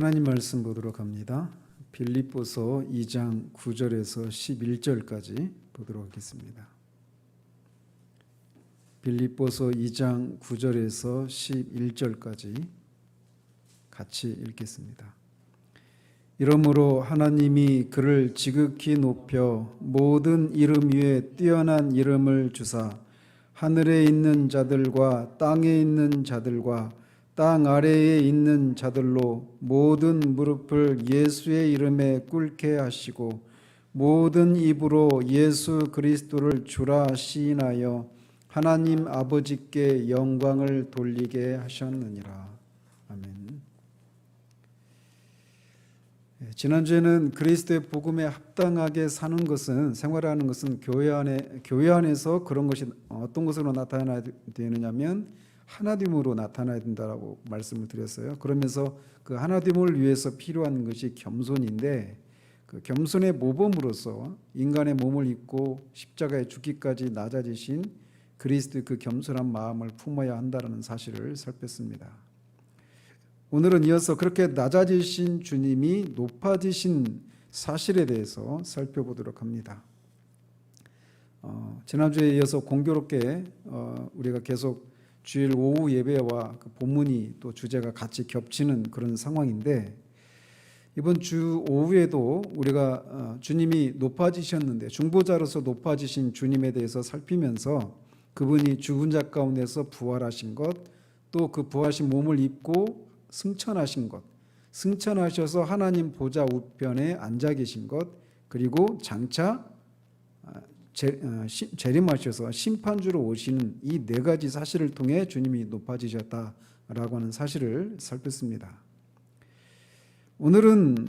하나님 말씀 보도록 합니다. 빌립보서 2장 9절에서 11절까지 보도록 하겠습니다. 빌립보서 2장 9절에서 11절까지 같이 읽겠습니다. 이러므로 하나님이 그를 지극히 높여 모든 이름 위에 뛰어난 이름을 주사 하늘에 있는 자들과 땅에 있는 자들과 땅 아래에 있는 자들로 모든 무릎을 예수의 이름에 꿇게 하시고 모든 입으로 예수 그리스도를 주라 시인하여 하나님 아버지께 영광을 돌리게 하셨느니라. 아멘. 지난주에는 그리스도의 복음에 합당하게 사는 것은, 생활하는 것은 교회 안에서 그런 것이 어떤 것으로 나타나야 되느냐면 하나됨으로 나타나야 된다고 말씀을 드렸어요. 그러면서 그 하나됨을 위해서 필요한 것이 겸손인데, 그 겸손의 모범으로서 인간의 몸을 입고 십자가에 죽기까지 낮아지신 그리스도의 그 겸손한 마음을 품어야 한다는 사실을 살폈습니다. 오늘은 이어서 그렇게 낮아지신 주님이 높아지신 사실에 대해서 살펴보도록 합니다. 지난주에 이어서 공교롭게 우리가 계속 주일 오후 예배와 그 본문이 또 주제가 같이 겹치는 그런 상황인데, 이번 주 오후에도 우리가 주님이 높아지셨는데 중보자로서 높아지신 주님에 대해서 살피면서 그분이 죽은 자 가운데서 부활하신 것, 또 그 부활하신 몸을 입고 승천하신 것, 승천하셔서 하나님 보좌 우편에 앉아 계신 것, 그리고 장차 재림하셔서 심판주로 오시는 이 네 가지 사실을 통해 주님이 높아지셨다라고 하는 사실을 살폈습니다. 오늘은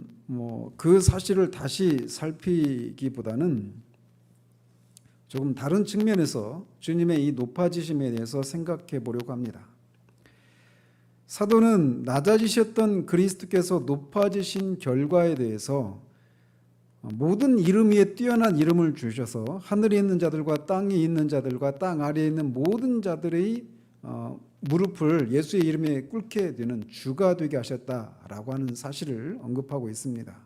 그 사실을 다시 살피기보다는 조금 다른 측면에서 주님의 이 높아지심에 대해서 생각해 보려고 합니다. 사도는 낮아지셨던 그리스도께서 높아지신 결과에 대해서 모든 이름 위에 뛰어난 이름을 주셔서 하늘에 있는 자들과 땅에 있는 자들과 땅 아래에 있는 모든 자들의 무릎을 예수의 이름에 꿇게 되는 주가 되게 하셨다라고 하는 사실을 언급하고 있습니다.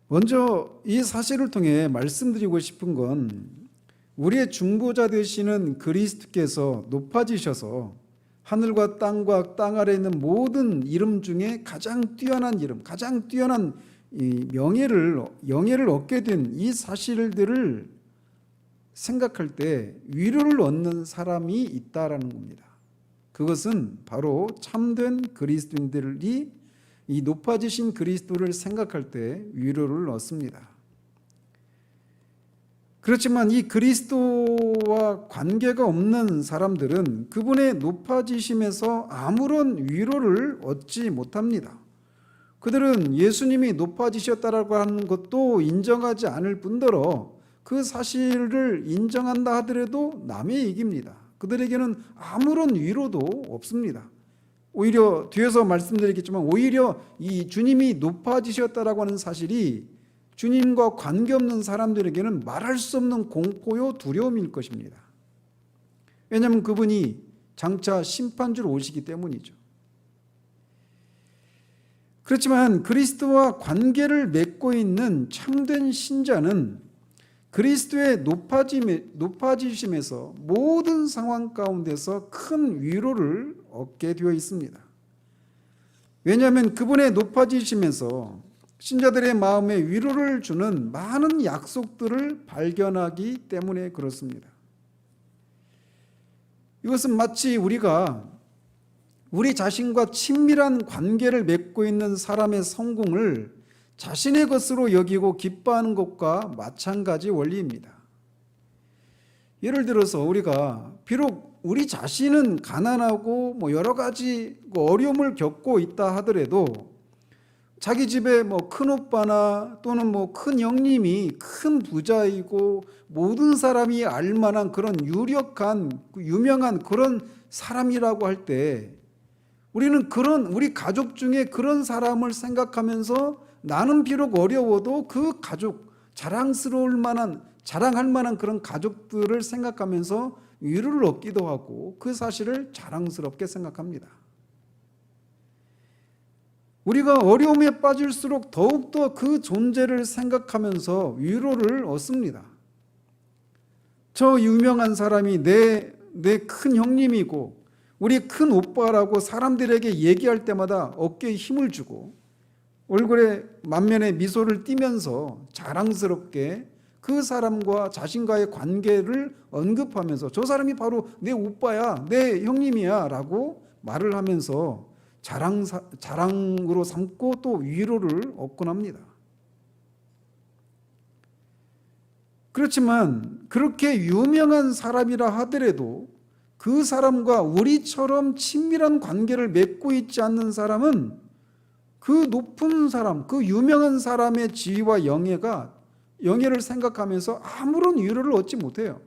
먼저 이 사실을 통해 말씀드리고 싶은 건, 우리의 중보자 되시는 그리스도께서 높아지셔서 하늘과 땅과 땅 아래에 있는 모든 이름 중에 가장 뛰어난 이름, 가장 뛰어난 이 영예를 얻게 된 이 사실들을 생각할 때 위로를 얻는 사람이 있다라는 겁니다. 그것은 바로 참된 그리스도인들이 이 높아지신 그리스도를 생각할 때 위로를 얻습니다. 그렇지만 이 그리스도와 관계가 없는 사람들은 그분의 높아지심에서 아무런 위로를 얻지 못합니다. 그들은 예수님이 높아지셨다라고 하는 것도 인정하지 않을 뿐더러 그 사실을 인정한다 하더라도 남의 얘기입니다. 그들에게는 아무런 위로도 없습니다. 오히려 뒤에서 말씀드리겠지만, 오히려 이 주님이 높아지셨다라고 하는 사실이 주님과 관계없는 사람들에게는 말할 수 없는 공포요 두려움일 것입니다. 왜냐하면 그분이 장차 심판주로 오시기 때문이죠. 그렇지만 그리스도와 관계를 맺고 있는 참된 신자는 그리스도의 높아지심에서 모든 상황 가운데서 큰 위로를 얻게 되어 있습니다. 왜냐하면 그분의 높아지심에서 신자들의 마음에 위로를 주는 많은 약속들을 발견하기 때문에 그렇습니다. 이것은 마치 우리가 우리 자신과 친밀한 관계를 맺고 있는 사람의 성공을 자신의 것으로 여기고 기뻐하는 것과 마찬가지 원리입니다. 예를 들어서 우리가 비록 우리 자신은 가난하고 여러 가지 어려움을 겪고 있다 하더라도 자기 집에 큰 오빠나 또는 큰 형님이 큰 부자이고 모든 사람이 알만한 그런 유력한 유명한 그런 사람이라고 할 때, 우리는 우리 가족 중에 그런 사람을 생각하면서 나는 비록 어려워도 그 가족, 자랑할 만한 그런 가족들을 생각하면서 위로를 얻기도 하고 그 사실을 자랑스럽게 생각합니다. 우리가 어려움에 빠질수록 더욱더 그 존재를 생각하면서 위로를 얻습니다. 저 유명한 사람이 내 큰 형님이고 우리 큰 오빠라고 사람들에게 얘기할 때마다 어깨에 힘을 주고 얼굴에 만면에 미소를 띠면서 자랑스럽게 그 사람과 자신과의 관계를 언급하면서 저 사람이 바로 내 오빠야, 내 형님이야 라고 말을 하면서 자랑으로 삼고 또 위로를 얻곤 합니다. 그렇지만 그렇게 유명한 사람이라 하더라도 그 사람과 우리처럼 친밀한 관계를 맺고 있지 않는 사람은 그 높은 사람, 그 유명한 사람의 지위와 영예를 생각하면서 아무런 위로를 얻지 못해요.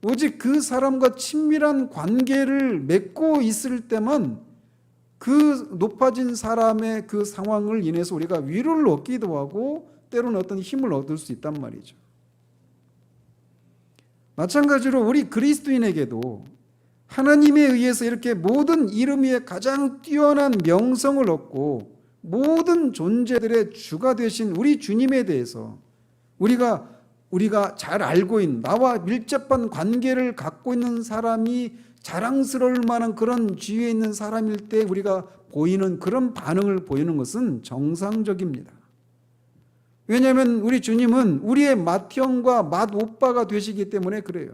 오직 그 사람과 친밀한 관계를 맺고 있을 때만 그 높아진 사람의 그 상황을 인해서 우리가 위로를 얻기도 하고 때로는 어떤 힘을 얻을 수 있단 말이죠. 마찬가지로 우리 그리스도인에게도 하나님에 의해서 이렇게 모든 이름 위에 가장 뛰어난 명성을 얻고 모든 존재들의 주가 되신 우리 주님에 대해서 우리가 잘 알고 있는, 나와 밀접한 관계를 갖고 있는 사람이 자랑스러울 만한 그런 지위에 있는 사람일 때 우리가 보이는 그런 반응을 보이는 것은 정상적입니다. 왜냐하면 우리 주님은 우리의 맏형과 맏오빠가 되시기 때문에 그래요.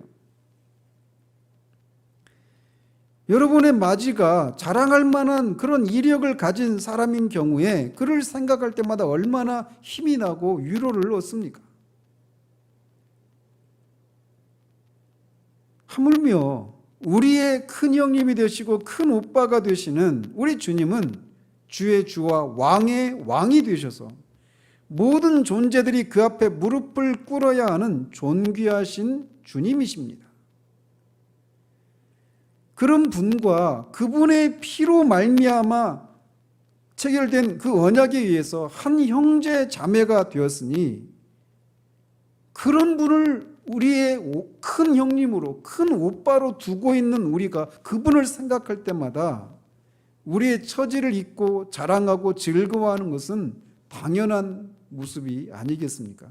여러분의 맏이가 자랑할 만한 그런 이력을 가진 사람인 경우에 그를 생각할 때마다 얼마나 힘이 나고 위로를 얻습니까? 하물며 우리의 큰 형님이 되시고 큰 오빠가 되시는 우리 주님은 주의 주와 왕의 왕이 되셔서 모든 존재들이 그 앞에 무릎을 꿇어야 하는 존귀하신 주님이십니다. 그런 분과 그분의 피로 말미암아 체결된 그 언약에 의해서 한 형제 자매가 되었으니 그런 분을 우리의 큰 형님으로, 큰 오빠로 두고 있는 우리가 그분을 생각할 때마다 우리의 처지를 잊고 자랑하고 즐거워하는 것은 당연한 모습이 아니겠습니까?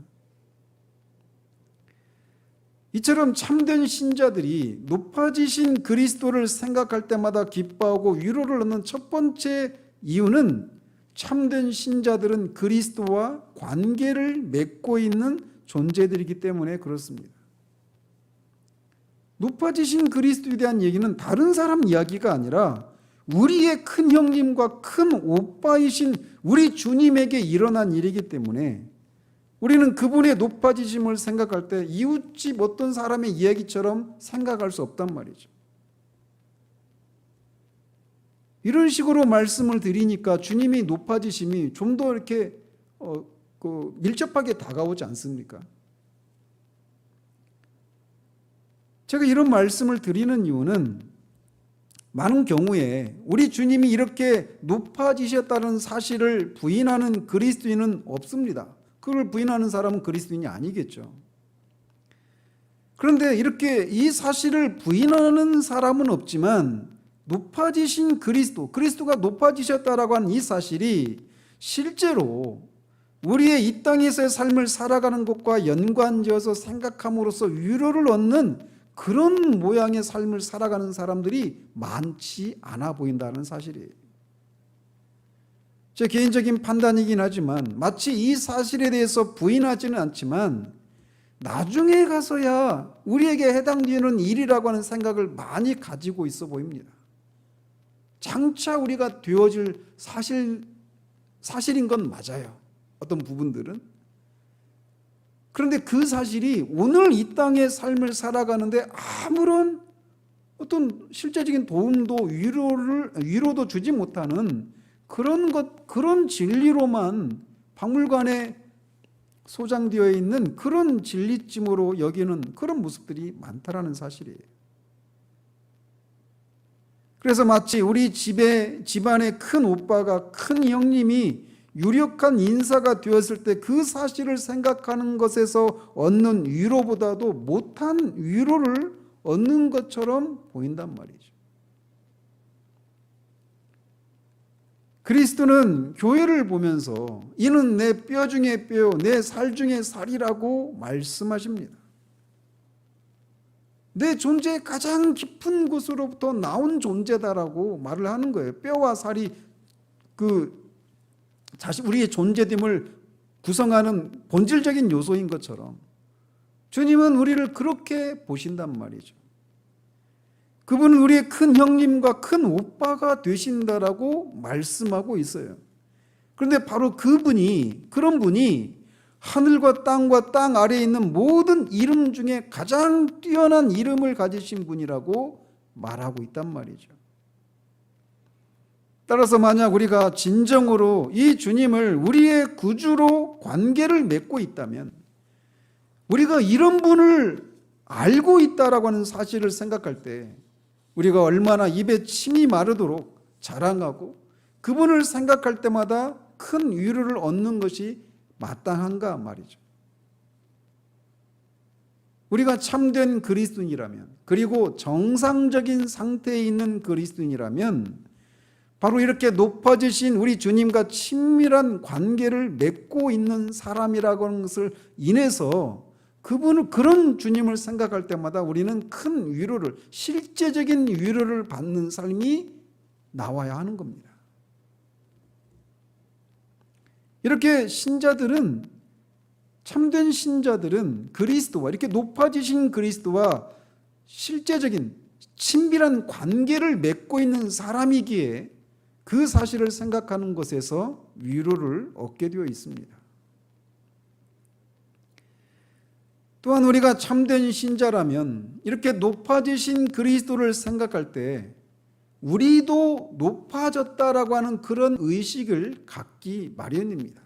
이처럼 참된 신자들이 높아지신 그리스도를 생각할 때마다 기뻐하고 위로를 얻는 첫 번째 이유는 참된 신자들은 그리스도와 관계를 맺고 있는 존재들이기 때문에 그렇습니다. 높아지신 그리스도에 대한 얘기는 다른 사람 이야기가 아니라 우리의 큰 형님과 큰 오빠이신 우리 주님에게 일어난 일이기 때문에 우리는 그분의 높아지심을 생각할 때 이웃집 어떤 사람의 이야기처럼 생각할 수 없단 말이죠. 이런 식으로 말씀을 드리니까 주님이 높아지심이 좀 더 이렇게 밀접하게 다가오지 않습니까? 제가 이런 말씀을 드리는 이유는 많은 경우에 우리 주님이 이렇게 높아지셨다는 사실을 부인하는 그리스도인은 없습니다. 그걸 부인하는 사람은 그리스도인이 아니겠죠. 그런데 이렇게 이 사실을 부인하는 사람은 없지만 높아지신 그리스도가 높아지셨다라고 하는 이 사실이 실제로 우리의 이 땅에서의 삶을 살아가는 것과 연관지어서 생각함으로써 위로를 얻는 그런 모양의 삶을 살아가는 사람들이 많지 않아 보인다는 사실이에요. 제 개인적인 판단이긴 하지만 마치 이 사실에 대해서 부인하지는 않지만 나중에 가서야 우리에게 해당되는 일이라고 하는 생각을 많이 가지고 있어 보입니다. 장차 우리가 되어질 사실인 건 맞아요. 어떤 부분들은. 그런데 그 사실이 오늘 이 땅의 삶을 살아가는데 아무런 어떤 실제적인 도움도 위로도 주지 못하는 그런 진리로만 박물관에 소장되어 있는 그런 진리쯤으로 여기는 그런 모습들이 많다라는 사실이에요. 그래서 마치 우리 집안의 큰 오빠가 큰 형님이 유력한 인사가 되었을 때 그 사실을 생각하는 것에서 얻는 위로보다도 못한 위로를 얻는 것처럼 보인단 말이죠. 그리스도는 교회를 보면서 이는 내 뼈 중에 뼈, 내 살 중에 살이라고 말씀하십니다. 내 존재의 가장 깊은 곳으로부터 나온 존재다라고 말을 하는 거예요. 뼈와 살이 우리의 존재됨을 구성하는 본질적인 요소인 것처럼 주님은 우리를 그렇게 보신단 말이죠. 그분은 우리의 큰 형님과 큰 오빠가 되신다라고 말씀하고 있어요. 그런데 바로 그런 분이 하늘과 땅 아래에 있는 모든 이름 중에 가장 뛰어난 이름을 가지신 분이라고 말하고 있단 말이죠. 따라서 만약 우리가 진정으로 이 주님을 우리의 구주로 관계를 맺고 있다면, 우리가 이런 분을 알고 있다라고 하는 사실을 생각할 때 우리가 얼마나 입에 침이 마르도록 자랑하고 그분을 생각할 때마다 큰 위로를 얻는 것이 마땅한가 말이죠. 우리가 참된 그리스도인이라면, 그리고 정상적인 상태에 있는 그리스도인이라면 바로 이렇게 높아지신 우리 주님과 친밀한 관계를 맺고 있는 사람이라고 하는 것을 인해서 그런 주님을 생각할 때마다 우리는 큰 위로를, 실제적인 위로를 받는 삶이 나와야 하는 겁니다. 이렇게 참된 신자들은 그리스도와, 이렇게 높아지신 그리스도와 실제적인 친밀한 관계를 맺고 있는 사람이기에 그 사실을 생각하는 것에서 위로를 얻게 되어 있습니다. 또한 우리가 참된 신자라면 이렇게 높아지신 그리스도를 생각할 때 우리도 높아졌다라고 하는 그런 의식을 갖기 마련입니다.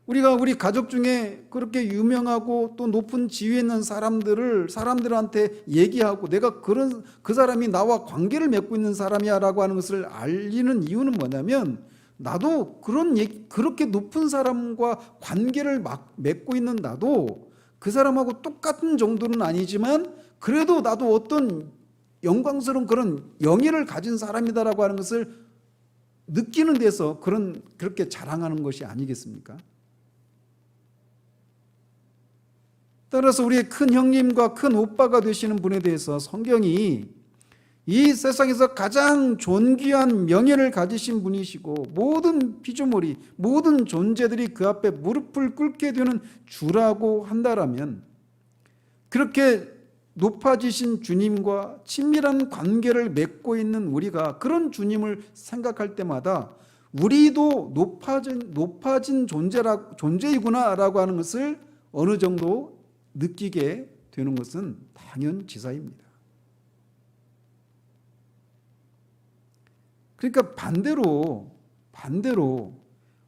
우리가 우리 가족 중에 그렇게 유명하고 또 높은 지위에 있는 사람들한테 얘기하고 내가 그 사람이 나와 관계를 맺고 있는 사람이야 라고 하는 것을 알리는 이유는 뭐냐면, 나도 그렇게 높은 사람과 관계를 맺고 있는 나도 그 사람하고 똑같은 정도는 아니지만 그래도 나도 어떤 영광스러운 그런 영예를 가진 사람이다라고 하는 것을 느끼는 데서 그렇게 자랑하는 것이 아니겠습니까? 따라서 우리의 큰 형님과 큰 오빠가 되시는 분에 대해서 성경이 이 세상에서 가장 존귀한 명예를 가지신 분이시고 모든 피조물이, 모든 존재들이 그 앞에 무릎을 꿇게 되는 주라고 한다라면, 그렇게 높아지신 주님과 친밀한 관계를 맺고 있는 우리가 그런 주님을 생각할 때마다 우리도 높아진 존재이구나라고 하는 것을 어느 정도 느끼게 되는 것은 당연지사입니다. 그러니까 반대로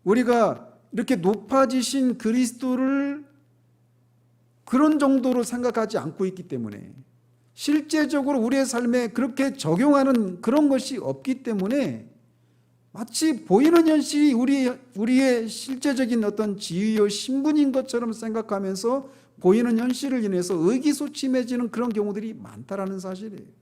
우리가 이렇게 높아지신 그리스도를 그런 정도로 생각하지 않고 있기 때문에, 실제적으로 우리의 삶에 그렇게 적용하는 그런 것이 없기 때문에 마치 보이는 현실이 우리의 실제적인 어떤 지위요 신분인 것처럼 생각하면서 보이는 현실을 인해서 의기소침해지는 그런 경우들이 많다라는 사실이에요.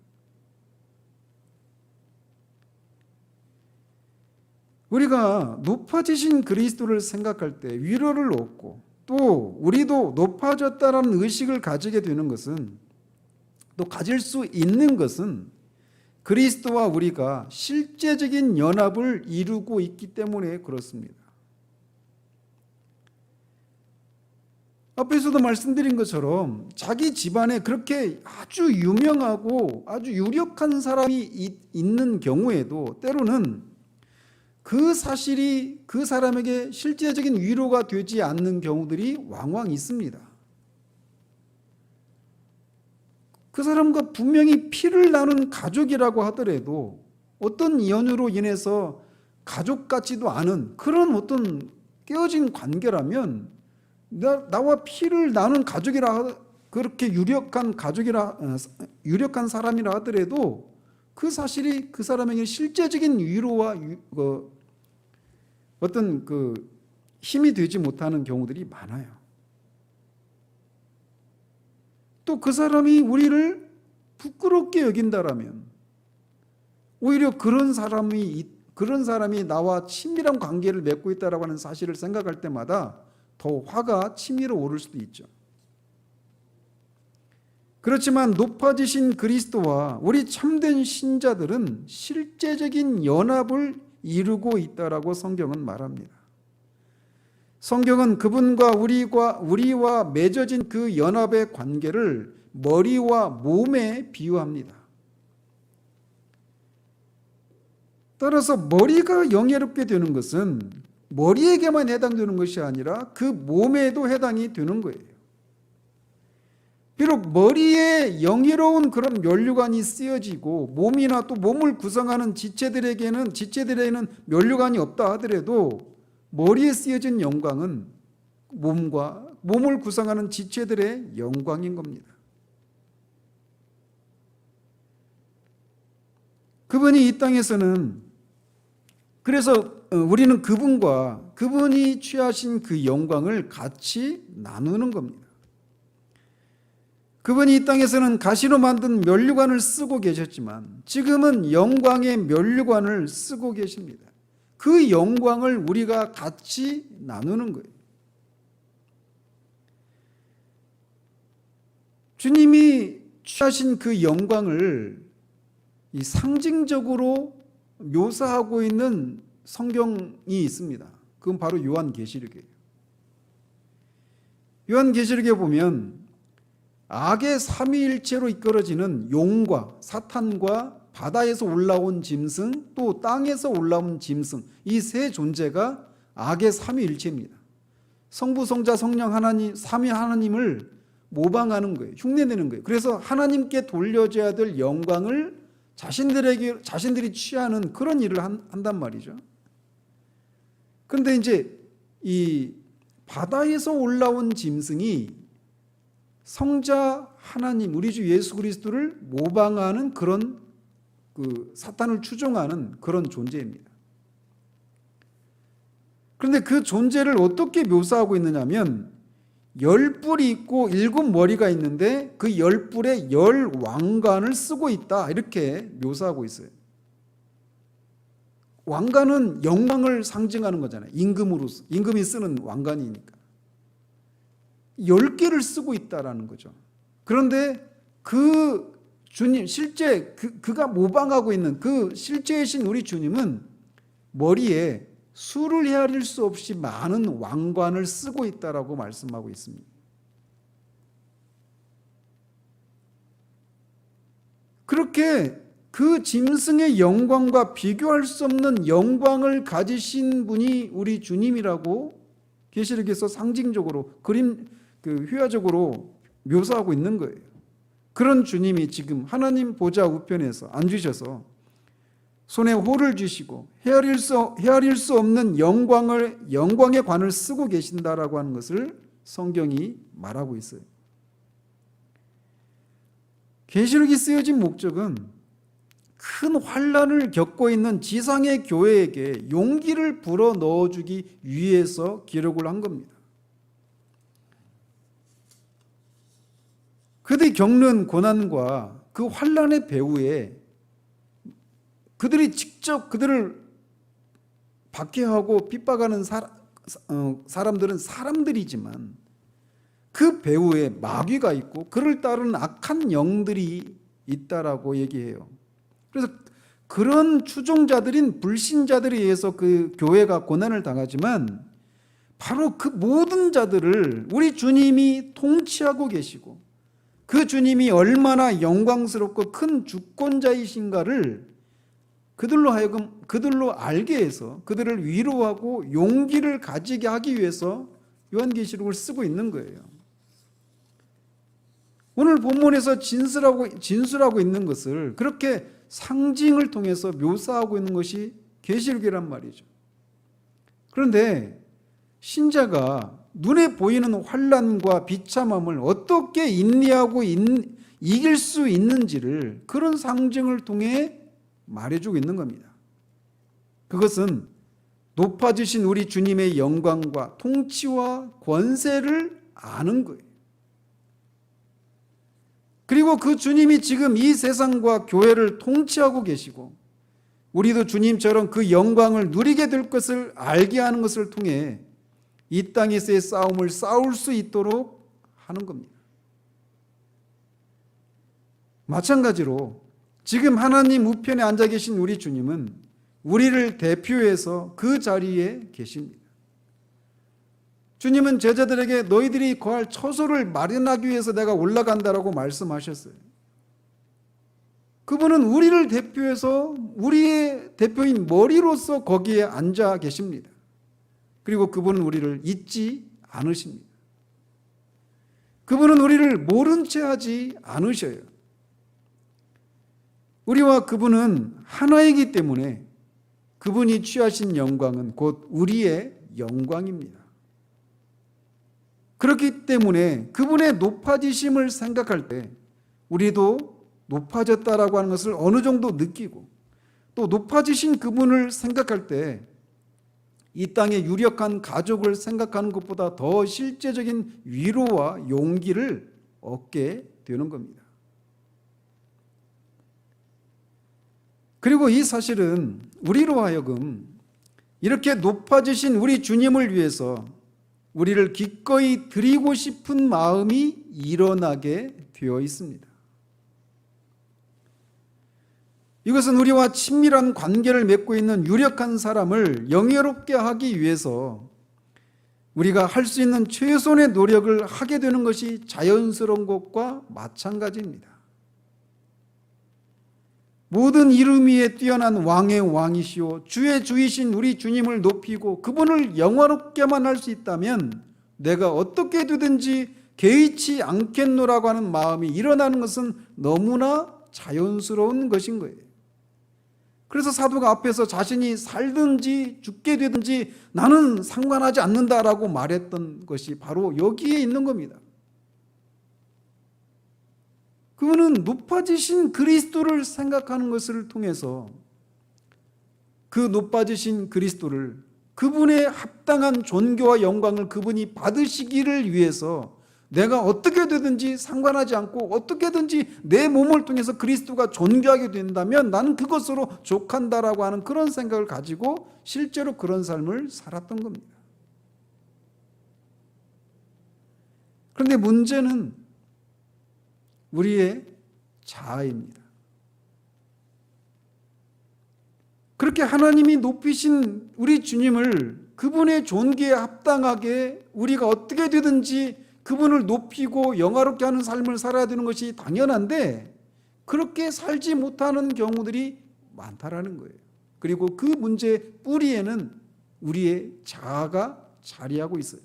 우리가 높아지신 그리스도를 생각할 때 위로를 얻고 또 우리도 높아졌다라는 의식을 가지게 되는 것은, 또 가질 수 있는 것은 그리스도와 우리가 실제적인 연합을 이루고 있기 때문에 그렇습니다. 앞에서도 말씀드린 것처럼 자기 집안에 그렇게 아주 유명하고 아주 유력한 사람이 있는 경우에도 때로는 그 사실이 그 사람에게 실제적인 위로가 되지 않는 경우들이 왕왕 있습니다. 그 사람과 분명히 피를 나눈 가족이라고 하더라도 어떤 이유로 인해서 가족 같지도 않은 그런 어떤 깨어진 관계라면, 나와 피를 나눈 가족이라, 그렇게 유력한 사람이라 하더라도 그 사실이 그 사람에게 실제적인 위로와 어떤 힘이 되지 못하는 경우들이 많아요. 또 그 사람이 우리를 부끄럽게 여긴다라면 오히려 그런 사람이 그런 사람이 나와 친밀한 관계를 맺고 있다라고 하는 사실을 생각할 때마다 더 화가 치밀어 오를 수도 있죠. 그렇지만 높아지신 그리스도와 우리 참된 신자들은 실제적인 연합을 이루고 있다라고 성경은 말합니다. 성경은 그분과 우리와 맺어진 그 연합의 관계를 머리와 몸에 비유합니다. 따라서 머리가 영예롭게 되는 것은 머리에게만 해당되는 것이 아니라 그 몸에도 해당이 되는 거예요. 비록 머리에 영예로운 그런 면류관이 쓰여지고 몸이나 또 몸을 구성하는 지체들에게는 면류관이 없다 하더라도 머리에 쓰여진 영광은 몸을 구성하는 지체들의 영광인 겁니다. 그분이 이 땅에서는 그래서 우리는 그분이 취하신 그 영광을 같이 나누는 겁니다. 그분이 이 땅에서는 가시로 만든 면류관을 쓰고 계셨지만 지금은 영광의 면류관을 쓰고 계십니다. 그 영광을 우리가 같이 나누는 거예요. 주님이 취하신 그 영광을 이 상징적으로 묘사하고 있는 성경이 있습니다. 그건 바로 요한계시록이에요. 요한계시록에 보면 악의 삼위일체로 이끌어지는 용과 사탄과 바다에서 올라온 짐승 또 땅에서 올라온 짐승, 이 세 존재가 악의 삼위일체입니다. 성부, 성자, 성령 하나님, 삼위 하나님을 모방하는 거예요. 흉내내는 거예요. 그래서 하나님께 돌려줘야 될 영광을 자신들이 취하는 그런 일을 한단 말이죠. 그런데 이제 이 바다에서 올라온 짐승이 성자 하나님, 우리 주 예수 그리스도를 모방하는 그런 사탄을 추종하는 그런 존재입니다. 그런데 그 존재를 어떻게 묘사하고 있느냐면 10뿔이 있고 7머리가 있는데 그 10뿔에 10왕관을 쓰고 있다, 이렇게 묘사하고 있어요. 왕관은 영광을 상징하는 거잖아요. 임금이 쓰는 왕관이니까 10개를 쓰고 있다라는 거죠. 그런데 그 주님, 실제 그가 모방하고 있는 그 실제이신 우리 주님은 머리에 수를 헤아릴 수 없이 많은 왕관을 쓰고 있다라고 말씀하고 있습니다. 그렇게 그 짐승의 영광과 비교할 수 없는 영광을 가지신 분이 우리 주님이라고 계시록에서 상징적으로 회화적으로 묘사하고 있는 거예요. 그런 주님이 지금 하나님 보좌 우편에서 앉으셔서 손에 호를 쥐시고 헤아릴 수 없는 영광의 관을 쓰고 계신다라고 하는 것을 성경이 말하고 있어요. 계시록이 쓰여진 목적은 큰 환난을 겪고 있는 지상의 교회에게 용기를 불어 넣어주기 위해서 기록을 한 겁니다. 그들이 겪는 고난과 그 환난의 배후에 그들이 직접 그들을 박해하고 핍박하는 사람들은 사람들이지만 그 배후에 마귀가 있고 그를 따르는 악한 영들이 있다라고 얘기해요. 그래서 그런 추종자들인 불신자들에 의해서 그 교회가 고난을 당하지만 바로 그 모든 자들을 우리 주님이 통치하고 계시고 그 주님이 얼마나 영광스럽고 큰 주권자이신가를 그들로 알게 해서 그들을 위로하고 용기를 가지게 하기 위해서 요한계시록을 쓰고 있는 거예요. 오늘 본문에서 진술하고 있는 것을 그렇게 상징을 통해서 묘사하고 있는 것이 계시록이란 말이죠. 그런데 신자가 눈에 보이는 환난과 비참함을 어떻게 인내하고 이길 수 있는지를 그런 상징을 통해 말해주고 있는 겁니다. 그것은 높아지신 우리 주님의 영광과 통치와 권세를 아는 거예요. 그리고 그 주님이 지금 이 세상과 교회를 통치하고 계시고 우리도 주님처럼 그 영광을 누리게 될 것을 알게 하는 것을 통해 이 땅에서의 싸움을 싸울 수 있도록 하는 겁니다. 마찬가지로 지금 하나님 우편에 앉아 계신 우리 주님은 우리를 대표해서 그 자리에 계십니다. 주님은 제자들에게 너희들이 거할 처소를 마련하기 위해서 내가 올라간다라고 말씀하셨어요. 그분은 우리를 대표해서 우리의 대표인 머리로서 거기에 앉아 계십니다. 그리고 그분은 우리를 잊지 않으십니다. 그분은 우리를 모른 채 하지 않으셔요. 우리와 그분은 하나이기 때문에 그분이 취하신 영광은 곧 우리의 영광입니다. 그렇기 때문에 그분의 높아지심을 생각할 때 우리도 높아졌다라고 하는 것을 어느 정도 느끼고, 또 높아지신 그분을 생각할 때 이 땅의 유력한 가족을 생각하는 것보다 더 실제적인 위로와 용기를 얻게 되는 겁니다. 그리고 이 사실은 우리로 하여금 이렇게 높아지신 우리 주님을 위해서 우리를 기꺼이 드리고 싶은 마음이 일어나게 되어 있습니다. 이것은 우리와 친밀한 관계를 맺고 있는 유력한 사람을 영예롭게 하기 위해서 우리가 할 수 있는 최선의 노력을 하게 되는 것이 자연스러운 것과 마찬가지입니다. 모든 이름 위에 뛰어난 왕의 왕이시오 주의 주이신 우리 주님을 높이고 그분을 영화롭게만 할 수 있다면 내가 어떻게 되든지 개의치 않겠노라고 하는 마음이 일어나는 것은 너무나 자연스러운 것인 거예요. 그래서 사도가 앞에서 자신이 살든지 죽게 되든지 나는 상관하지 않는다라고 말했던 것이 바로 여기에 있는 겁니다. 그분은 높아지신 그리스도를 생각하는 것을 통해서 그 높아지신 그리스도를, 그분의 합당한 존귀와 영광을 그분이 받으시기를 위해서 내가 어떻게 되든지 상관하지 않고 어떻게든지 내 몸을 통해서 그리스도가 존귀하게 된다면 나는 그것으로 족한다라고 하는 그런 생각을 가지고 실제로 그런 삶을 살았던 겁니다. 그런데 문제는 우리의 자아입니다. 그렇게 하나님이 높이신 우리 주님을 그분의 존귀에 합당하게 우리가 어떻게 되든지 그분을 높이고 영화롭게 하는 삶을 살아야 되는 것이 당연한데 그렇게 살지 못하는 경우들이 많다라는 거예요. 그리고 그 문제의 뿌리에는 우리의 자아가 자리하고 있어요.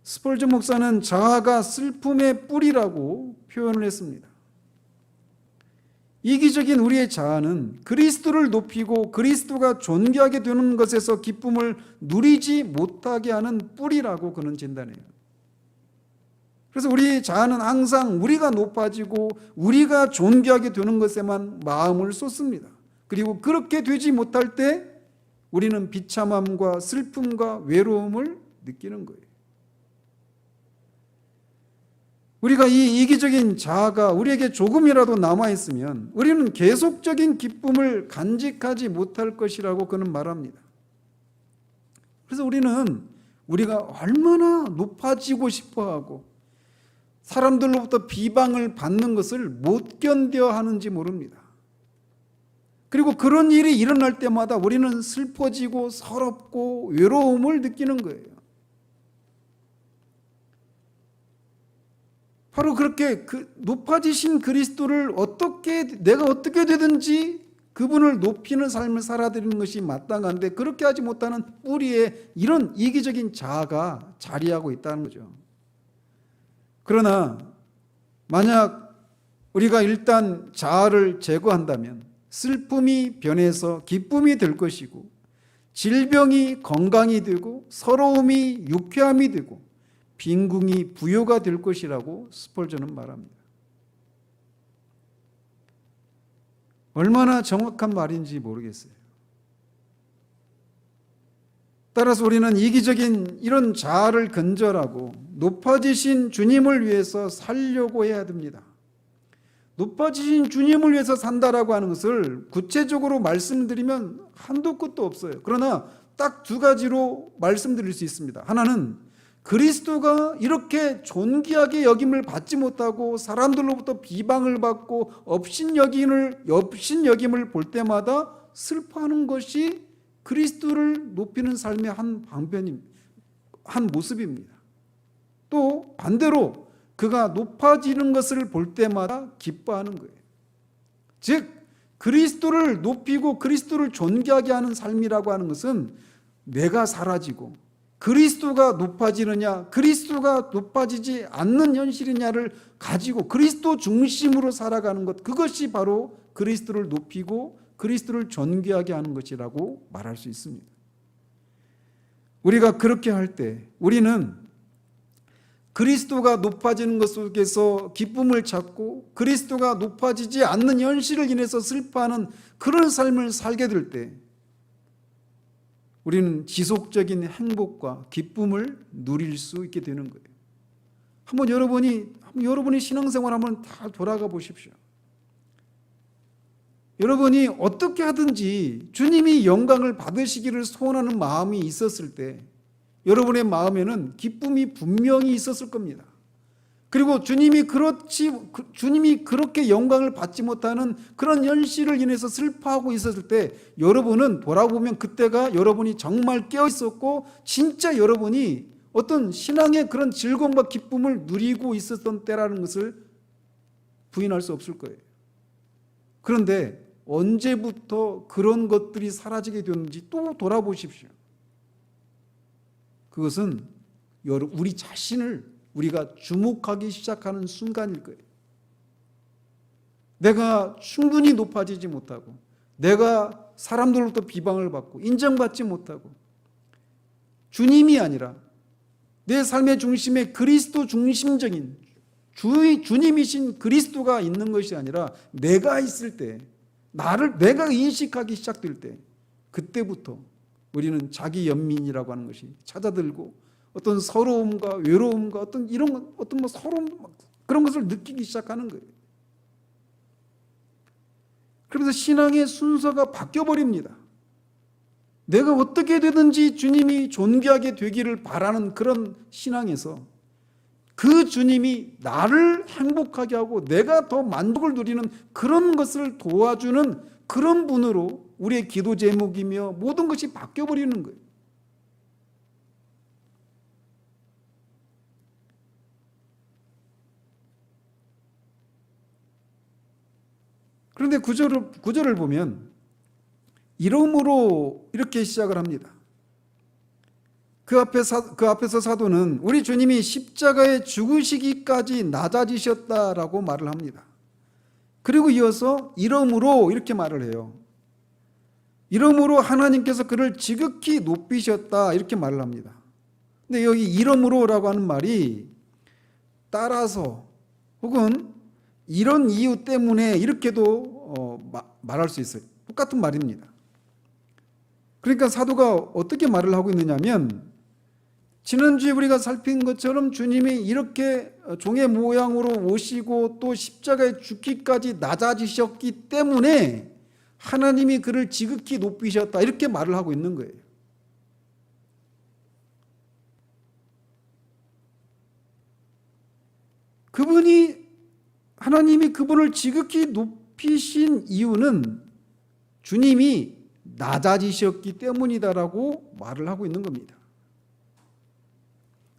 스펄전 목사는 자아가 슬픔의 뿌리라고 표현을 했습니다. 이기적인 우리의 자아는 그리스도를 높이고 그리스도가 존귀하게 되는 것에서 기쁨을 누리지 못하게 하는 뿌리라고 그는 진단해요. 그래서 우리 자아는 항상 우리가 높아지고 우리가 존귀하게 되는 것에만 마음을 쏟습니다. 그리고 그렇게 되지 못할 때 우리는 비참함과 슬픔과 외로움을 느끼는 거예요. 우리가 이 이기적인 자아가 우리에게 조금이라도 남아있으면 우리는 계속적인 기쁨을 간직하지 못할 것이라고 그는 말합니다. 그래서 우리는 우리가 얼마나 높아지고 싶어하고 사람들로부터 비방을 받는 것을 못 견뎌 하는지 모릅니다. 그리고 그런 일이 일어날 때마다 우리는 슬퍼지고 서럽고 외로움을 느끼는 거예요. 바로 그렇게 그 높아지신 그리스도를 내가 어떻게 되든지 그분을 높이는 삶을 살아드리는 것이 마땅한데 그렇게 하지 못하는 뿌리에 이런 이기적인 자아가 자리하고 있다는 거죠. 그러나 만약 우리가 일단 자아를 제거한다면 슬픔이 변해서 기쁨이 될 것이고 질병이 건강이 되고 서러움이 유쾌함이 되고 빈궁이 부요가 될 것이라고 스펄전은 말합니다. 얼마나 정확한 말인지 모르겠어요. 따라서 우리는 이기적인 이런 자아를 근절하고 높아지신 주님을 위해서 살려고 해야 됩니다. 높아지신 주님을 위해서 산다라고 하는 것을 구체적으로 말씀드리면 한도 끝도 없어요. 그러나 딱 두 가지로 말씀드릴 수 있습니다. 하나는 그리스도가 이렇게 존귀하게 여김을 받지 못하고 사람들로부터 비방을 받고 업신여김을 볼 때마다 슬퍼하는 것이 그리스도를 높이는 삶의 한 방편입니다. 한 모습입니다. 또 반대로 그가 높아지는 것을 볼 때마다 기뻐하는 거예요. 즉 그리스도를 높이고 그리스도를 존귀하게 하는 삶이라고 하는 것은 내가 사라지고 그리스도가 높아지느냐 그리스도가 높아지지 않는 현실이냐를 가지고 그리스도 중심으로 살아가는 것, 그것이 바로 그리스도를 높이고 그리스도를 존귀하게 하는 것이라고 말할 수 있습니다. 우리가 그렇게 할 때 우리는 그리스도가 높아지는 것 속에서 기쁨을 찾고 그리스도가 높아지지 않는 현실을 인해서 슬퍼하는 그런 삶을 살게 될 때 우리는 지속적인 행복과 기쁨을 누릴 수 있게 되는 거예요. 한번 여러분이 신앙생활 한번 다 돌아가 보십시오. 여러분이 어떻게 하든지 주님이 영광을 받으시기를 소원하는 마음이 있었을 때 여러분의 마음에는 기쁨이 분명히 있었을 겁니다. 그리고 주님이 그렇게 영광을 받지 못하는 그런 현실을 인해서 슬퍼하고 있었을 때 여러분은 돌아보면 그때가 여러분이 정말 깨어 있었고 진짜 여러분이 어떤 신앙의 그런 즐거움과 기쁨을 누리고 있었던 때라는 것을 부인할 수 없을 거예요. 그런데 언제부터 그런 것들이 사라지게 되었는지 또 돌아보십시오. 그것은 우리 자신을 우리가 주목하기 시작하는 순간일 거예요. 내가 충분히 높아지지 못하고 내가 사람들로부터 비방을 받고 인정받지 못하고 주님이 아니라 내 삶의 중심에 그리스도 중심적인 주님이신 그리스도가 있는 것이 아니라 내가 있을 때 내가 인식하기 시작될 때 그때부터 우리는 자기 연민이라고 하는 것이 찾아들고 어떤 서러움과 외로움과 어떤 서러움 그런 것을 느끼기 시작하는 거예요. 그러면서 신앙의 순서가 바뀌어 버립니다. 내가 어떻게 되든지 주님이 존귀하게 되기를 바라는 그런 신앙에서 그 주님이 나를 행복하게 하고 내가 더 만족을 누리는 그런 것을 도와주는 그런 분으로 우리의 기도 제목이며 모든 것이 바뀌어 버리는 거예요. 그런데 구절을 보면 이러므로 이렇게 시작을 합니다. 그 앞에서 사도는 우리 주님이 십자가에 죽으시기까지 낮아지셨다라고 말을 합니다. 그리고 이어서 이러므로 이렇게 말을 해요. 이러므로 하나님께서 그를 지극히 높이셨다 이렇게 말을 합니다. 근데 여기 이러므로라고 하는 말이 따라서 혹은 이런 이유 때문에 이렇게도 말할 수 있어요. 똑같은 말입니다. 그러니까 사도가 어떻게 말을 하고 있느냐면 지난주에 우리가 살핀 것처럼 주님이 이렇게 종의 모양으로 오시고 또 십자가에 죽기까지 낮아지셨기 때문에 하나님이 그를 지극히 높이셨다 이렇게 말을 하고 있는 거예요. 하나님이 그분을 지극히 높이신 이유는 주님이 낮아지셨기 때문이다라고 말을 하고 있는 겁니다.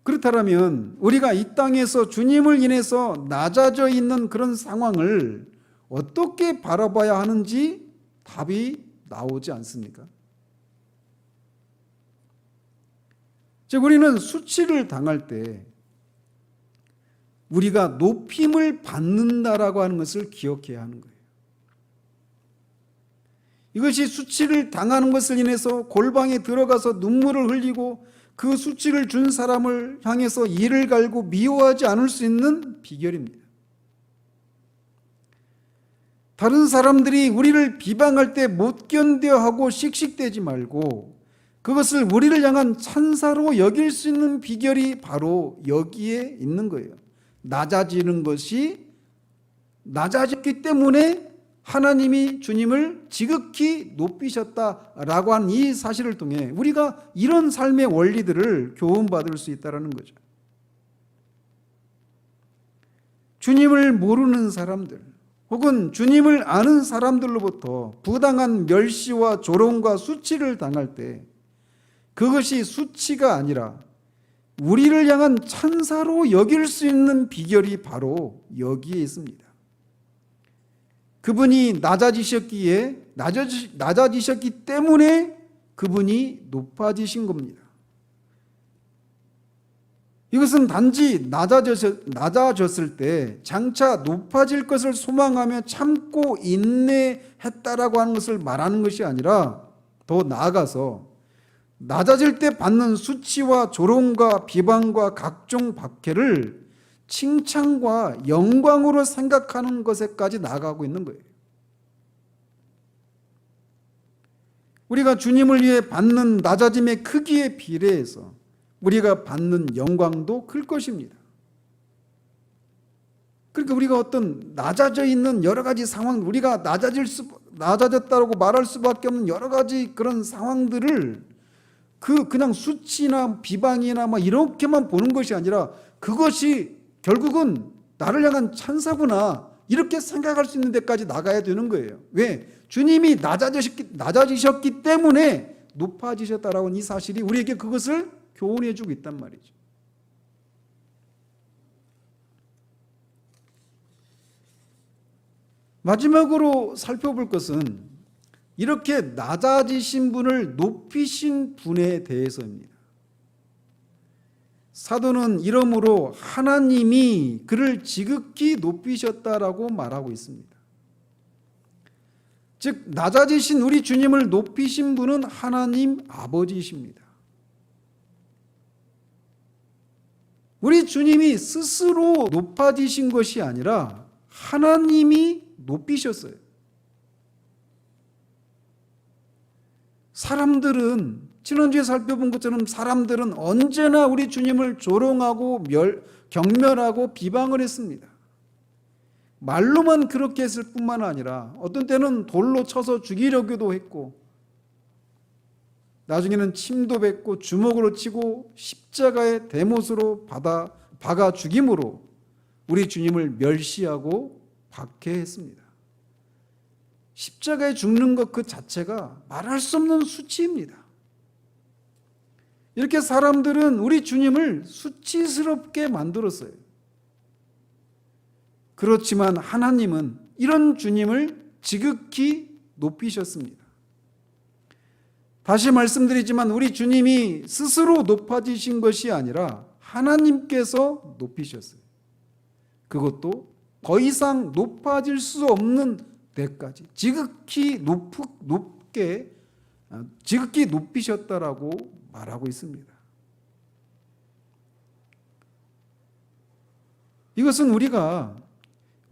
그렇다면 우리가 이 땅에서 주님을 인해서 낮아져 있는 그런 상황을 어떻게 바라봐야 하는지 답이 나오지 않습니까? 즉 우리는 수치를 당할 때 우리가 높임을 받는다라고 하는 것을 기억해야 하는 거예요. 이것이 수치를 당하는 것을 인해서 골방에 들어가서 눈물을 흘리고 그 수치를 준 사람을 향해서 이를 갈고 미워하지 않을 수 있는 비결입니다. 다른 사람들이 우리를 비방할 때 못 견뎌하고 씩씩대지 말고 그것을 우리를 향한 찬사로 여길 수 있는 비결이 바로 여기에 있는 거예요. 낮아지는 것이 낮아졌기 때문에 하나님이 주님을 지극히 높이셨다라고 하는 이 사실을 통해 우리가 이런 삶의 원리들을 교훈받을 수 있다는 거죠. 주님을 모르는 사람들 혹은 주님을 아는 사람들로부터 부당한 멸시와 조롱과 수치를 당할 때 그것이 수치가 아니라 우리를 향한 찬사로 여길 수 있는 비결이 바로 여기에 있습니다. 그분이 낮아지셨기 때문에 그분이 높아지신 겁니다. 이것은 단지 낮아졌을 때 장차 높아질 것을 소망하며 참고 인내했다라고 하는 것을 말하는 것이 아니라 더 나아가서 낮아질 때 받는 수치와 조롱과 비방과 각종 박해를 칭찬과 영광으로 생각하는 것에까지 나아가고 있는 거예요. 우리가 주님을 위해 받는 낮아짐의 크기에 비례해서 우리가 받는 영광도 클 것입니다. 그러니까 우리가 어떤 낮아져 있는 여러 가지 상황, 우리가 낮아졌다고 말할 수밖에 없는 여러 가지 그런 상황들을 그냥 수치나 비방이나 막 이렇게만 보는 것이 아니라 그것이 결국은 나를 향한 찬사구나 이렇게 생각할 수 있는 데까지 나가야 되는 거예요. 왜? 주님이 낮아지셨기 때문에 높아지셨다라고 하는 이 사실이 우리에게 그것을 교훈해 주고 있단 말이죠. 마지막으로 살펴볼 것은 이렇게 낮아지신 분을 높이신 분에 대해서입니다. 사도는 이러므로 하나님이 그를 지극히 높이셨다라고 말하고 있습니다. 즉 낮아지신 우리 주님을 높이신 분은 하나님 아버지이십니다. 우리 주님이 스스로 높아지신 것이 아니라 하나님이 높이셨어요. 사람들은 지난주에 살펴본 것처럼 사람들은 언제나 우리 주님을 조롱하고 경멸하고 비방을 했습니다. 말로만 그렇게 했을 뿐만 아니라 어떤 때는 돌로 쳐서 죽이려고도 했고 나중에는 침도 뱉고 주먹으로 치고 십자가의 대못으로 박아 죽임으로 우리 주님을 멸시하고 박해했습니다. 십자가에 죽는 것 그 자체가 말할 수 없는 수치입니다. 이렇게 사람들은 우리 주님을 수치스럽게 만들었어요. 그렇지만 하나님은 이런 주님을 지극히 높이셨습니다. 다시 말씀드리지만 우리 주님이 스스로 높아지신 것이 아니라 하나님께서 높이셨어요. 그것도 더 이상 높아질 수 없는 데까지 지극히 높이셨다라고 말하고 있습니다. 이것은 우리가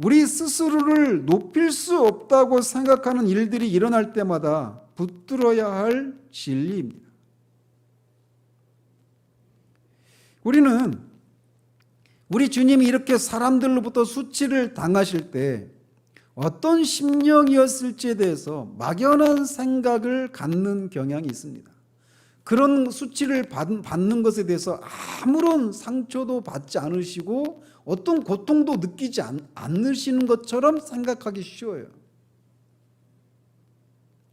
우리 스스로를 높일 수 없다고 생각하는 일들이 일어날 때마다 붙들어야 할 진리입니다. 우리는 우리 주님이 이렇게 사람들로부터 수치를 당하실 때 어떤 심령이었을지에 대해서 막연한 생각을 갖는 경향이 있습니다. 그런 수치를 받는 것에 대해서 아무런 상처도 받지 않으시고 어떤 고통도 느끼지 않으시는 것처럼 생각하기 쉬워요.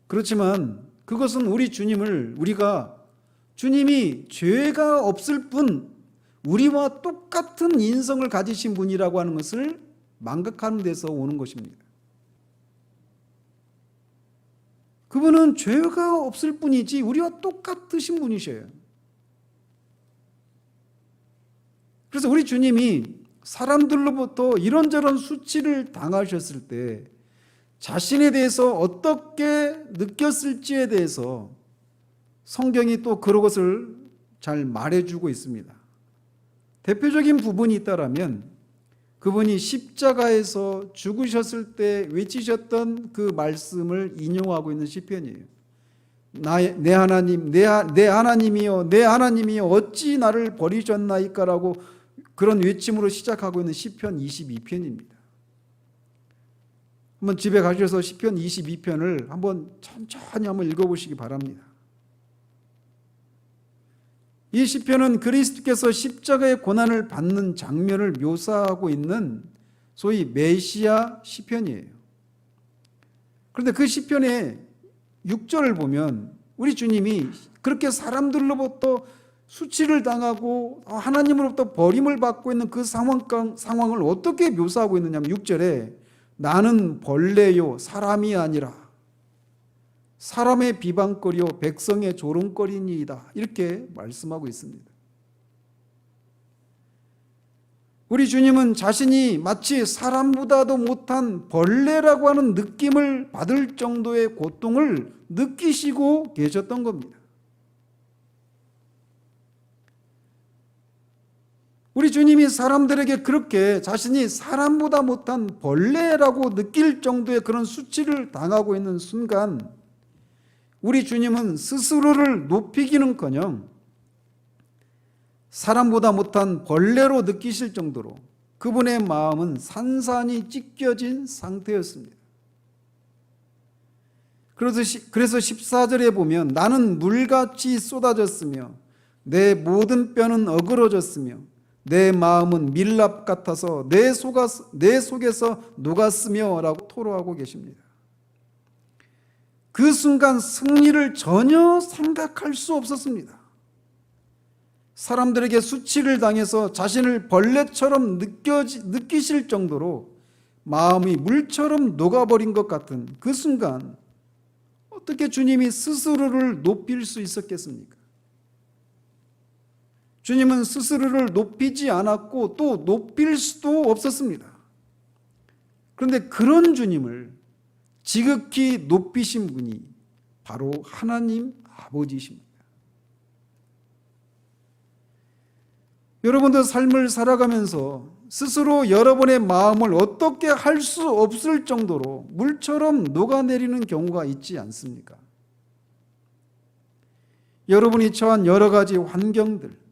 그렇지만 그것은 우리 우리가 주님이 죄가 없을 뿐 우리와 똑같은 인성을 가지신 분이라고 하는 것을 망각하는 데서 오는 것입니다. 그분은 죄가 없을 뿐이지 우리와 똑같으신 분이셔요. 그래서 우리 주님이 사람들로부터 이런저런 수치를 당하셨을 때 자신에 대해서 어떻게 느꼈을지에 대해서 성경이 또 그런 것을 잘 말해주고 있습니다. 대표적인 부분이 있다라면 그분이 십자가에서 죽으셨을 때 외치셨던 그 말씀을 인용하고 있는 시편이에요. 내 하나님, 내 하나님이여, 내 하나님이여 어찌 나를 버리셨나이까라고 그런 외침으로 시작하고 있는 시편 22편입니다. 한번 집에 가셔서 시편 22편을 한번 천천히 한번 읽어보시기 바랍니다. 이 시편은 그리스도께서 십자가의 고난을 받는 장면을 묘사하고 있는 소위 메시아 시편이에요. 그런데 그 시편의 6절을 보면 우리 주님이 그렇게 사람들로부터 수치를 당하고 하나님으로부터 버림을 받고 있는 그 상황을 어떻게 묘사하고 있느냐면 6절에 나는 벌레요 사람이 아니라 사람의 비방거리요 백성의 조롱거리니이다 이렇게 말씀하고 있습니다. 우리 주님은 자신이 마치 사람보다도 못한 벌레라고 하는 느낌을 받을 정도의 고통을 느끼시고 계셨던 겁니다. 우리 주님이 사람들에게 그렇게 자신이 사람보다 못한 벌레라고 느낄 정도의 그런 수치를 당하고 있는 순간 우리 주님은 스스로를 높이기는커녕 사람보다 못한 벌레로 느끼실 정도로 그분의 마음은 산산이 찢겨진 상태였습니다. 그래서 14절에 보면 나는 물같이 쏟아졌으며 내 모든 뼈는 어그러졌으며 내 마음은 밀랍 같아서 내 속에서 녹았으며 라고 토로하고 계십니다. 그 순간 승리를 전혀 생각할 수 없었습니다. 사람들에게 수치를 당해서 자신을 벌레처럼 느끼실 정도로 마음이 물처럼 녹아버린 것 같은 그 순간 어떻게 주님이 스스로를 높일 수 있었겠습니까? 주님은 스스로를 높이지 않았고 또 높일 수도 없었습니다. 그런데 그런 주님을 지극히 높이신 분이 바로 하나님 아버지십니다. 여러분들 삶을 살아가면서 스스로 여러분의 마음을 어떻게 할 수 없을 정도로 물처럼 녹아내리는 경우가 있지 않습니까? 여러분이 처한 여러 가지 환경들,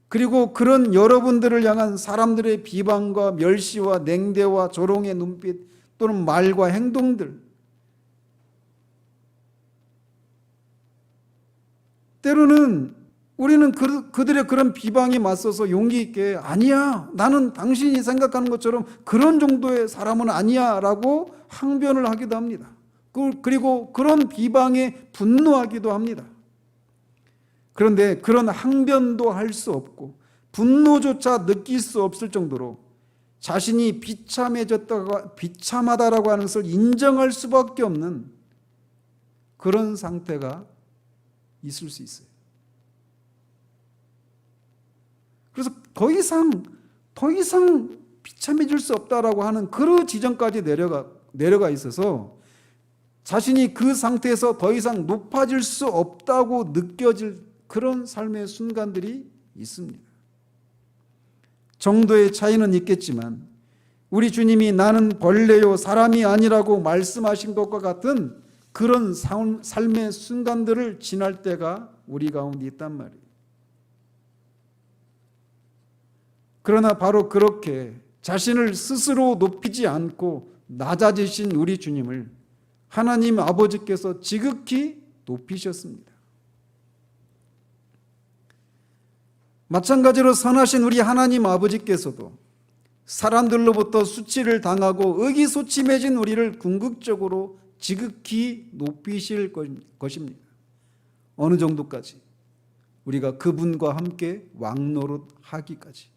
그리고 그런 여러분들을 향한 사람들의 비방과 멸시와 냉대와 조롱의 눈빛 또는 말과 행동들, 때로는 우리는 그들의 그런 비방에 맞서서 용기 있게 아니야, 나는 당신이 생각하는 것처럼 그런 정도의 사람은 아니야 라고 항변을 하기도 합니다. 그리고 그런 비방에 분노하기도 합니다. 그런데 그런 항변도 할 수 없고 분노조차 느낄 수 없을 정도로 자신이 비참하다라고 하는 것을 인정할 수밖에 없는 그런 상태가 있을 수 있어요. 그래서 더 이상 비참해질 수 없다라고 하는 그런 지점까지 내려가 있어서 자신이 그 상태에서 더 이상 높아질 수 없다고 느껴질 그런 삶의 순간들이 있습니다. 정도의 차이는 있겠지만 우리 주님이 나는 벌레요 사람이 아니라고 말씀하신 것과 같은 그런 삶의 순간들을 지날 때가 우리 가운데 있단 말이에요. 그러나 바로 그렇게 자신을 스스로 높이지 않고 낮아지신 우리 주님을 하나님 아버지께서 지극히 높이셨습니다. 마찬가지로 선하신 우리 하나님 아버지께서도 사람들로부터 수치를 당하고 의기소침해진 우리를 궁극적으로 지극히 높이실 것입니다. 어느 정도까지? 우리가 그분과 함께 왕노릇하기까지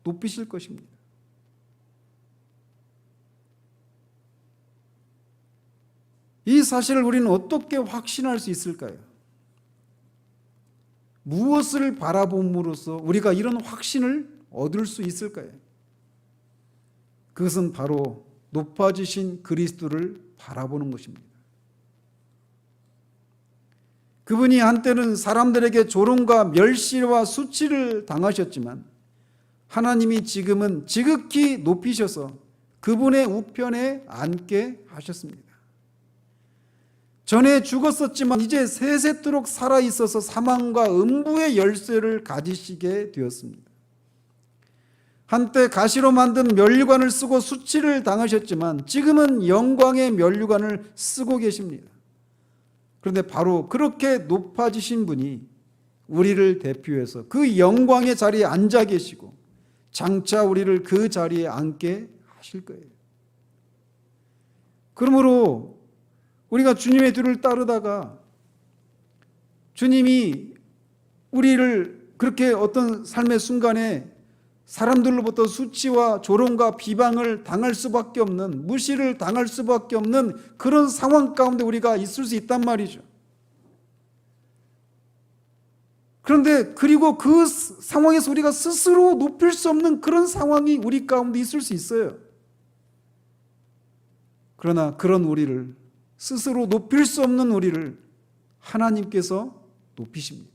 높이실 것입니다. 이 사실을 우리는 어떻게 확신할 수 있을까요? 무엇을 바라봄으로써 우리가 이런 확신을 얻을 수 있을까요? 그것은 바로 높아지신 그리스도를 바라보는 것입니다. 그분이 한때는 사람들에게 조롱과 멸시와 수치를 당하셨지만 하나님이 지금은 지극히 높이셔서 그분의 우편에 앉게 하셨습니다. 전에 죽었었지만 이제 세세토록 살아있어서 사망과 음부의 열쇠를 가지시게 되었습니다. 한때 가시로 만든 면류관을 쓰고 수치를 당하셨지만 지금은 영광의 면류관을 쓰고 계십니다. 그런데 바로 그렇게 높아지신 분이 우리를 대표해서 그 영광의 자리에 앉아 계시고 장차 우리를 그 자리에 앉게 하실 거예요. 그러므로 우리가 주님의 뒤를 따르다가 주님이 우리를 그렇게 어떤 삶의 순간에 사람들로부터 수치와 조롱과 비방을 당할 수밖에 없는, 무시를 당할 수밖에 없는 그런 상황 가운데 우리가 있을 수 있단 말이죠. 그런데 그리고 그 상황에서 우리가 스스로 높일 수 없는 그런 상황이 우리 가운데 있을 수 있어요. 그러나 그런 우리를, 스스로 높일 수 없는 우리를 하나님께서 높이십니다.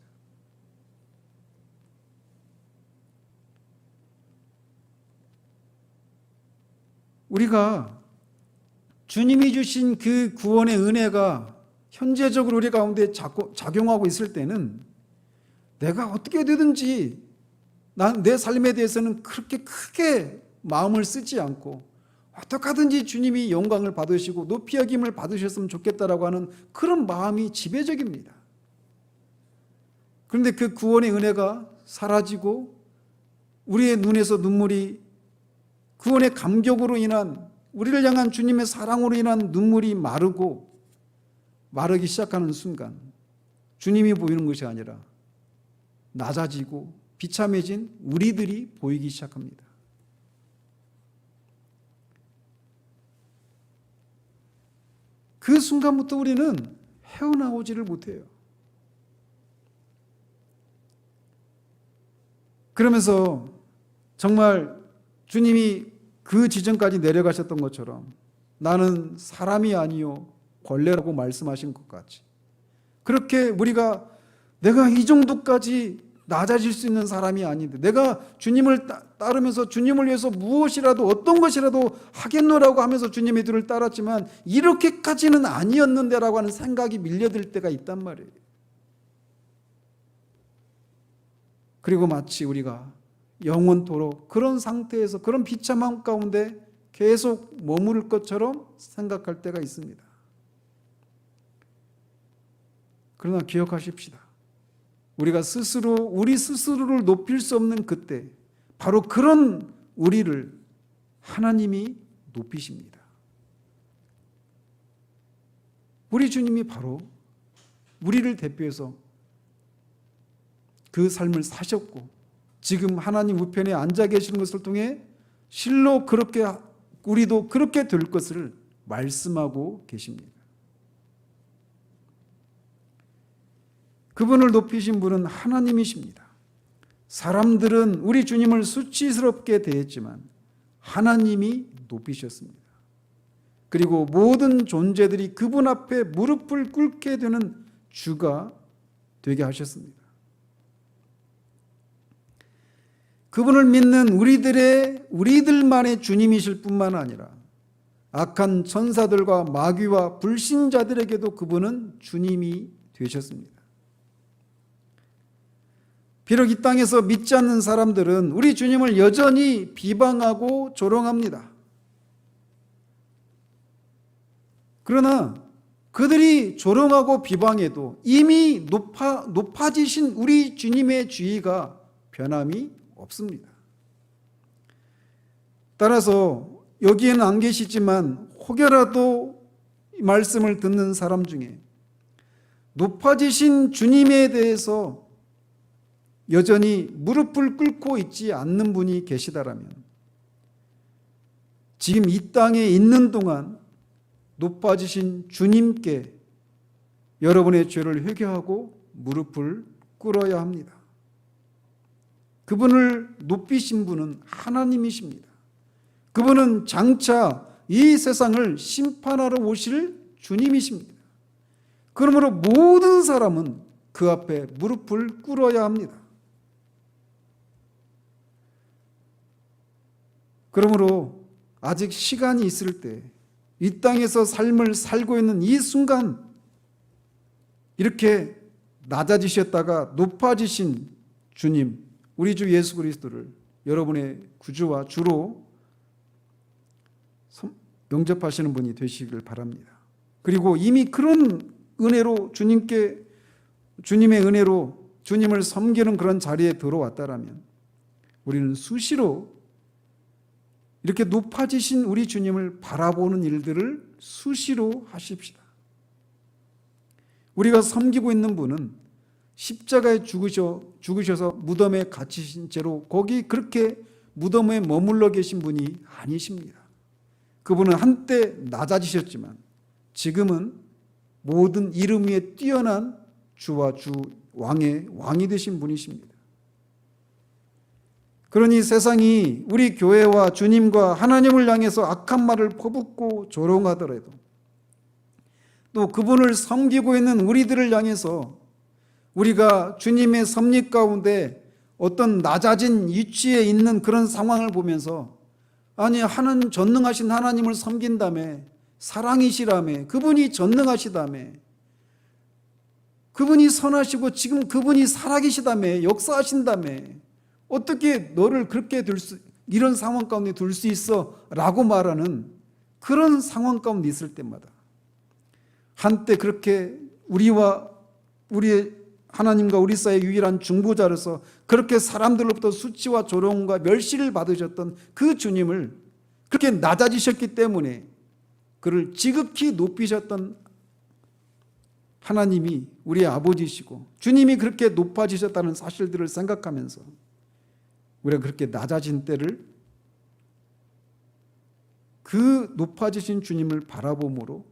우리가 주님이 주신 그 구원의 은혜가 현재적으로 우리 가운데 작용하고 있을 때는 내가 어떻게 되든지 내 삶에 대해서는 그렇게 크게 마음을 쓰지 않고 어떻게 하든지 주님이 영광을 받으시고 높이 여김을 받으셨으면 좋겠다라고 하는 그런 마음이 지배적입니다. 그런데 그 구원의 은혜가 사라지고 우리의 눈에서 눈물이, 구원의 감격으로 인한, 우리를 향한 주님의 사랑으로 인한 눈물이 마르기 시작하는 순간 주님이 보이는 것이 아니라 낮아지고 비참해진 우리들이 보이기 시작합니다. 그 순간부터 우리는 헤어나오지를 못해요. 그러면서 정말 주님이 그 지점까지 내려가셨던 것처럼 나는 사람이 아니요 벌레라고 말씀하신 것 같이, 그렇게 우리가 내가 이 정도까지 낮아질 수 있는 사람이 아닌데, 내가 주님을 따르면서 주님을 위해서 무엇이라도 어떤 것이라도 하겠노라고 하면서 주님의 뒤를 따랐지만 이렇게까지는 아니었는데라고 하는 생각이 밀려들 때가 있단 말이에요. 그리고 마치 우리가 영원토록 그런 상태에서, 그런 비참함 가운데 계속 머무를 것처럼 생각할 때가 있습니다. 그러나 기억하십시다. 우리가 우리 스스로를 높일 수 없는 그때, 바로 그런 우리를 하나님이 높이십니다. 우리 주님이 바로 우리를 대표해서 그 삶을 사셨고 지금 하나님 우편에 앉아 계시는 것을 통해 실로 그렇게 우리도 그렇게 될 것을 말씀하고 계십니다. 그분을 높이신 분은 하나님이십니다. 사람들은 우리 주님을 수치스럽게 대했지만 하나님이 높이셨습니다. 그리고 모든 존재들이 그분 앞에 무릎을 꿇게 되는 주가 되게 하셨습니다. 그분을 믿는 우리들만의 주님이실 뿐만 아니라 악한 천사들과 마귀와 불신자들에게도 그분은 주님이 되셨습니다. 비록 이 땅에서 믿지 않는 사람들은 우리 주님을 여전히 비방하고 조롱합니다. 그러나 그들이 조롱하고 비방해도 이미 높아지신 우리 주님의 주의가 변함이 없습니다. 따라서 여기에는 안 계시지만 혹여라도 말씀을 듣는 사람 중에 높아지신 주님에 대해서 여전히 무릎을 꿇고 있지 않는 분이 계시다라면 지금 이 땅에 있는 동안 높아지신 주님께 여러분의 죄를 회개하고 무릎을 꿇어야 합니다. 그분을 높이신 분은 하나님이십니다. 그분은 장차 이 세상을 심판하러 오실 주님이십니다. 그러므로 모든 사람은 그 앞에 무릎을 꿇어야 합니다. 그러므로 아직 시간이 있을 때 이 땅에서 삶을 살고 있는 이 순간 이렇게 낮아지셨다가 높아지신 주님, 우리 주 예수 그리스도를 여러분의 구주와 주로 영접하시는 분이 되시길 바랍니다. 그리고 이미 그런 은혜로 주님의 은혜로 주님을 섬기는 그런 자리에 들어왔다라면 우리는 수시로 이렇게 높아지신 우리 주님을 바라보는 일들을 수시로 하십시다. 우리가 섬기고 있는 분은 십자가에 죽으셔서 무덤에 갇히신 채로 거기 그렇게 무덤에 머물러 계신 분이 아니십니다. 그분은 한때 낮아지셨지만 지금은 모든 이름 위에 뛰어난 주와 주 왕의 왕이 되신 분이십니다. 그러니 세상이 우리 교회와 주님과 하나님을 향해서 악한 말을 퍼붓고 조롱하더라도 또 그분을 섬기고 있는 우리들을 향해서 우리가 주님의 섭리 가운데 어떤 낮아진 위치에 있는 그런 상황을 보면서 아니 전능하신 하나님을 섬긴다며 사랑이시라며 그분이 전능하시다며 그분이 선하시고 지금 그분이 살아계시다며 역사하신다며 어떻게 너를 그렇게 이런 상황 가운데 둘 수 있어? 라고 말하는 그런 상황 가운데 있을 때마다 한때 그렇게 우리의 하나님과 우리 사이의 유일한 중보자로서 그렇게 사람들로부터 수치와 조롱과 멸시를 받으셨던 그 주님을 그렇게 낮아지셨기 때문에 그를 지극히 높이셨던 하나님이 우리의 아버지시고 주님이 그렇게 높아지셨다는 사실들을 생각하면서 우리가 그렇게 낮아진 때를 그 높아지신 주님을 바라봄으로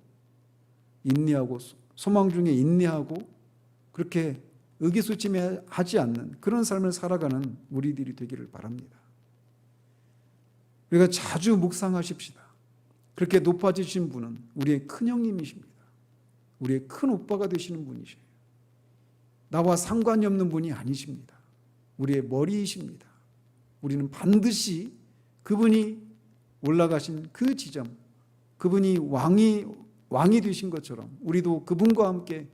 인내하고 소망 중에 인내하고 그렇게 의기소침하지 않는 그런 삶을 살아가는 우리들이 되기를 바랍니다. 우리가 자주 묵상하십시다. 그렇게 높아지신 분은 우리의 큰 형님이십니다. 우리의 큰 오빠가 되시는 분이세요. 나와 상관이 없는 분이 아니십니다. 우리의 머리이십니다. 우리는 반드시 그분이 올라가신 그 지점, 그분이 왕이 되신 것처럼 우리도 그분과 함께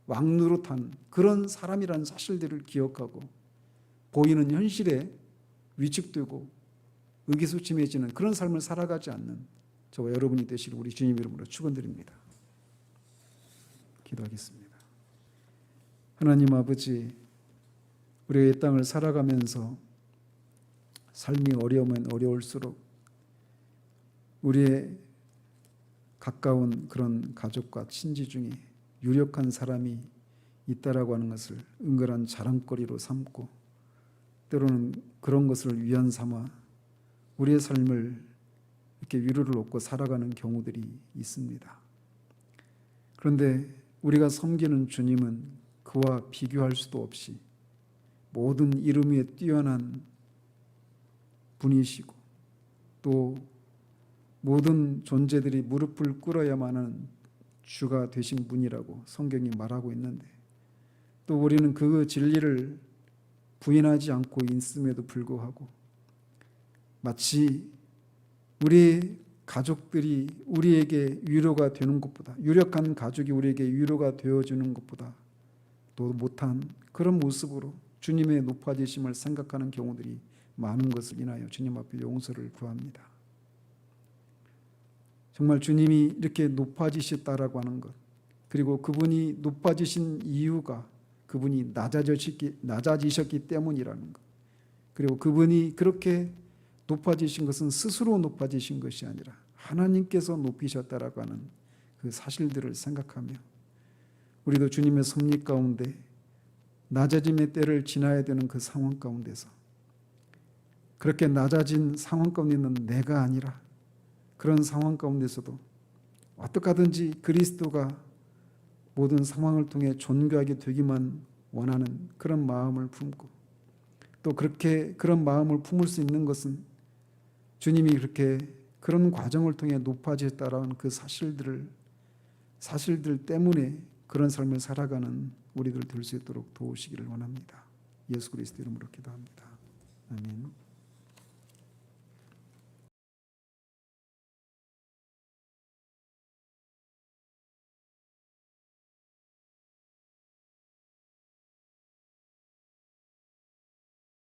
왕노릇한 그런 사람이라는 사실들을 기억하고 보이는 현실에 위축되고 의기소침해지는 그런 삶을 살아가지 않는 저와 여러분이 되시길 우리 주님 이름으로 축원드립니다. 기도하겠습니다. 하나님 아버지, 우리가 이 땅을 살아가면서 삶이 어려우면 어려울수록 우리의 가까운 그런 가족과 친지 중에 유력한 사람이 있다라고 하는 것을 은근한 자랑거리로 삼고 때로는 그런 것을 위안 삼아 우리의 삶을 이렇게 위로를 얻고 살아가는 경우들이 있습니다. 그런데 우리가 섬기는 주님은 그와 비교할 수도 없이 모든 이름 위에 뛰어난 분이시고 또 모든 존재들이 무릎을 꿇어야만 하는 주가 되신 분이라고 성경이 말하고 있는데 또 우리는 그 진리를 부인하지 않고 있음에도 불구하고 마치 우리 가족들이 우리에게 위로가 되는 것보다 유력한 가족이 우리에게 위로가 되어주는 것보다 또 못한 그런 모습으로 주님의 높아지심을 생각하는 경우들이 많은 것을 인하여 주님 앞에 용서를 구합니다. 정말 주님이 이렇게 높아지셨다라고 하는 것 그리고 그분이 높아지신 이유가 그분이 낮아지셨기 때문이라는 것 그리고 그분이 그렇게 높아지신 것은 스스로 높아지신 것이 아니라 하나님께서 높이셨다라고 하는 그 사실들을 생각하며 우리도 주님의 섭리 가운데 낮아짐의 때를 지나야 되는 그 상황 가운데서 그렇게 낮아진 상황 가운데 있는 내가 아니라 그런 상황 가운데서도 어떻게 하든지 그리스도가 모든 상황을 통해 존귀하게 되기만 원하는 그런 마음을 품고 또 그렇게 그런 마음을 품을 수 있는 것은 주님이 그렇게 그런 과정을 통해 높아졌다라는 그 사실들 때문에 그런 삶을 살아가는 우리들 될 수 있도록 도우시기를 원합니다. 예수 그리스도 이름으로 기도합니다. 아멘.